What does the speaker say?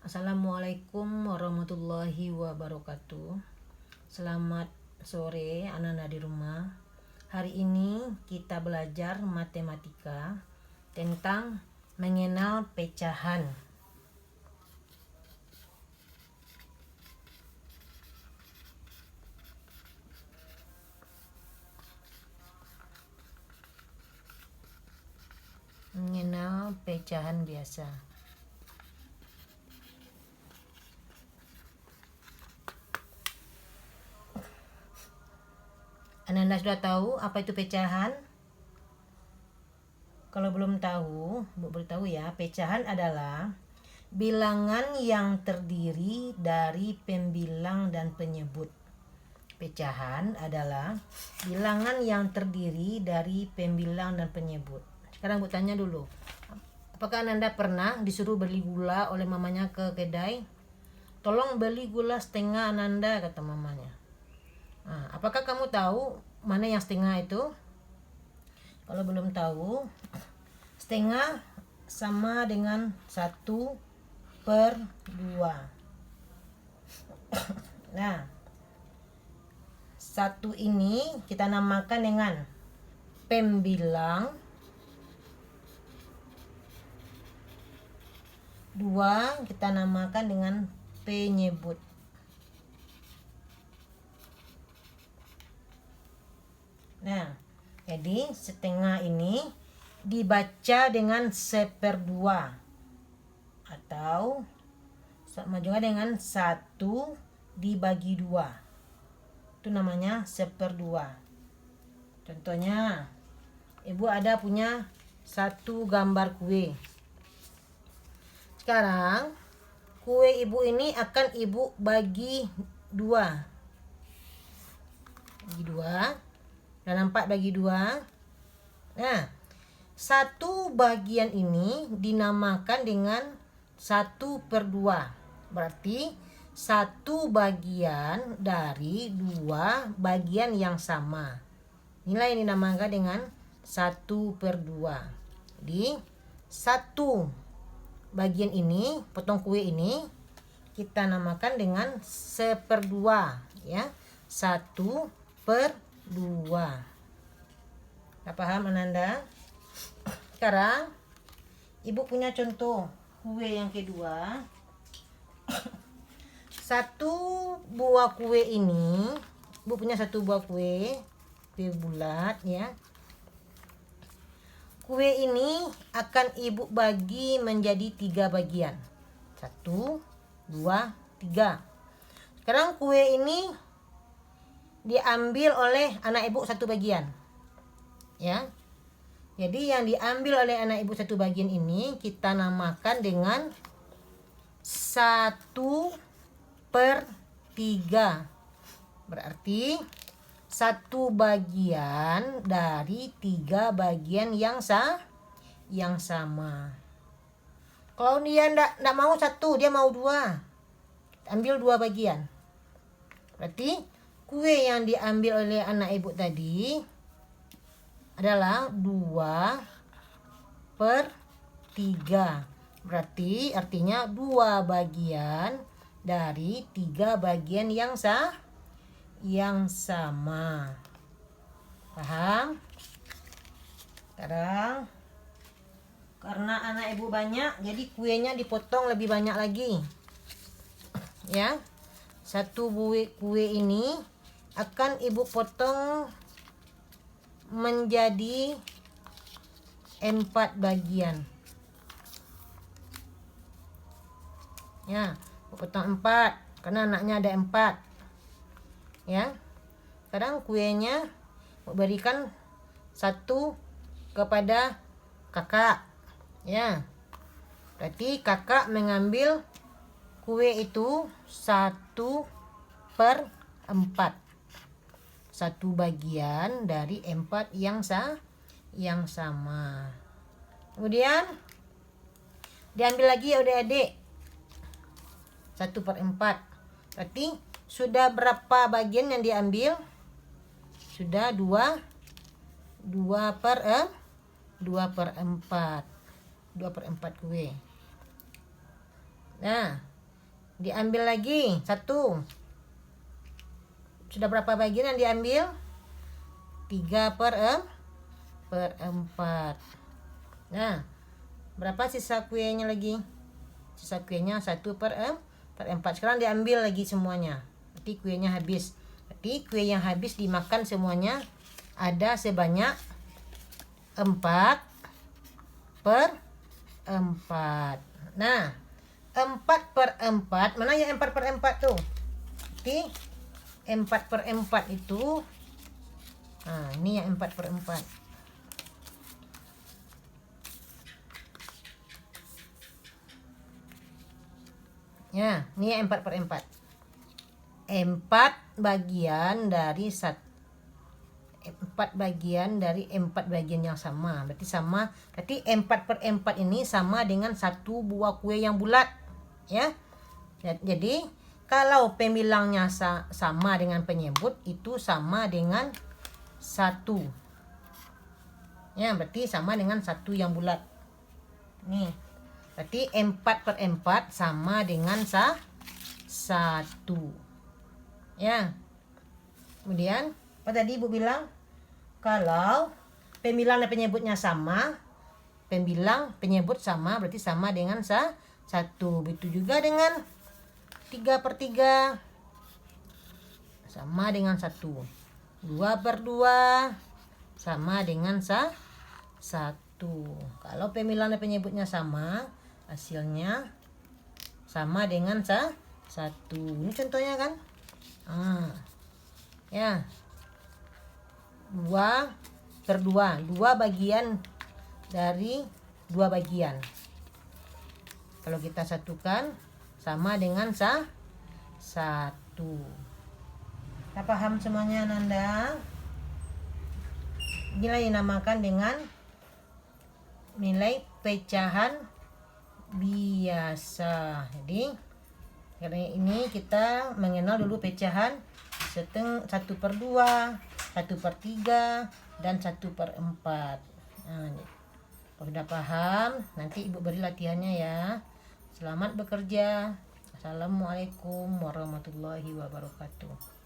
Assalamualaikum warahmatullahi wabarakatuh. Selamat sore anak-anak di rumah. Hari ini kita belajar matematika tentang mengenal pecahan. Mengenal pecahan biasa. Anda sudah tahu apa itu pecahan? Kalau belum tahu, Bu beritahu ya. Pecahan adalah bilangan yang terdiri dari pembilang dan penyebut. Pecahan adalah bilangan yang terdiri dari pembilang dan penyebut. Sekarang Bu tanya dulu. Apakah Anda pernah disuruh beli gula oleh mamanya ke kedai? Tolong beli gula setengah Ananda, kata mamanya. Nah, apakah kamu tahu mana yang setengah itu? Kalau belum tahu, setengah sama dengan 1/2. Nah, 1 ini kita namakan dengan pembilang, 2 kita namakan dengan penyebut. Nah, jadi setengah ini dibaca dengan 1/2 atau sama juga dengan 1 dibagi 2. Itu namanya 1/2. Contohnya, Ibu ada punya 1 gambar kue. Sekarang kue Ibu ini akan Ibu bagi 2. Bagi 2. Dalam 4 bagi 2. Nah, 1 bagian ini dinamakan dengan 1/2. Berarti 1 bagian dari 2 bagian yang sama. Inilah yang dinamakan dengan 1/2. Jadi 1 bagian ini, potong kue ini kita namakan dengan 1/2 ya. 1/2. Gak paham Ananda? Sekarang Ibu punya contoh kue yang kedua. 1 buah kue ini, Ibu punya 1 buah kue bulat ya. Kue ini akan Ibu bagi menjadi 3 bagian. 1, 2, 3. Sekarang kue ini diambil oleh anak Ibu 1 bagian. Ya. Jadi yang diambil oleh anak Ibu 1 bagian ini kita namakan dengan 1/3. Berarti 1 bagian dari 3 bagian yang sama. Kalau dia enggak mau 1, dia mau 2. Ambil 2 bagian. Berarti kue yang diambil oleh anak Ibu tadi adalah 2/3. Berarti artinya 2 bagian dari 3 bagian yang sama. Paham? Sekarang karena anak Ibu banyak, jadi kuenya dipotong lebih banyak lagi. Ya. 1 buih kue ini akan Ibu potong menjadi 4 bagian. Ya, potong 4 karena anaknya ada 4. Ya. Sekarang kuenya berikan 1 kepada kakak. Ya. Berarti kakak mengambil kue itu 1/4. 1 bagian dari 4 yang sama. Kemudian diambil lagi adik-adik 1/4. Berarti sudah berapa bagian yang diambil? Sudah 2/4. 2/4 kue. Nah, Diambil lagi 1. Sudah berapa bagian yang diambil? 3/4. Nah, berapa sisa kuenya lagi? Sisa kuenya 1/4. Sekarang diambil lagi semuanya. Berarti kuenya habis. Berarti kue yang habis dimakan semuanya ada sebanyak 4/4. Nah, 4/4, mana yang 4/4 tuh? Berarti 4/4 itu, nah ini yang 4/4. Ya, ini yang 4/4. 4 bagian dari 4 bagian dari 4 bagian yang sama. Berarti sama. Berarti 4/4 ini sama dengan 1 buah kue yang bulat. Ya. Jadi kalau pembilangnya sama dengan penyebut, itu sama dengan 1. Ya, berarti sama dengan 1 yang bulat. Nih. Berarti 4/4 sama dengan 1. Ya. Kemudian apa tadi Ibu bilang? Kalau pembilang dan penyebutnya sama, pembilang penyebut sama, berarti sama dengan 1. Begitu juga dengan 3/3 sama dengan 1. 2/2 sama dengan 1. Kalau pembilang dan penyebutnya sama, hasilnya sama dengan 1. Ini contohnya kan? Ya. 2/2. 2 bagian dari 2 bagian. Kalau kita satukan sama dengan 1. Kita paham semuanya, Nanda? Inilah dinamakan dengan nilai pecahan biasa. Jadi karena ini kita mengenal dulu pecahan 1/2, 1/3, dan 1/4. Nah, kalau sudah paham, nanti Ibu beri latihannya ya. Selamat bekerja. Assalamualaikum warahmatullahi wabarakatuh.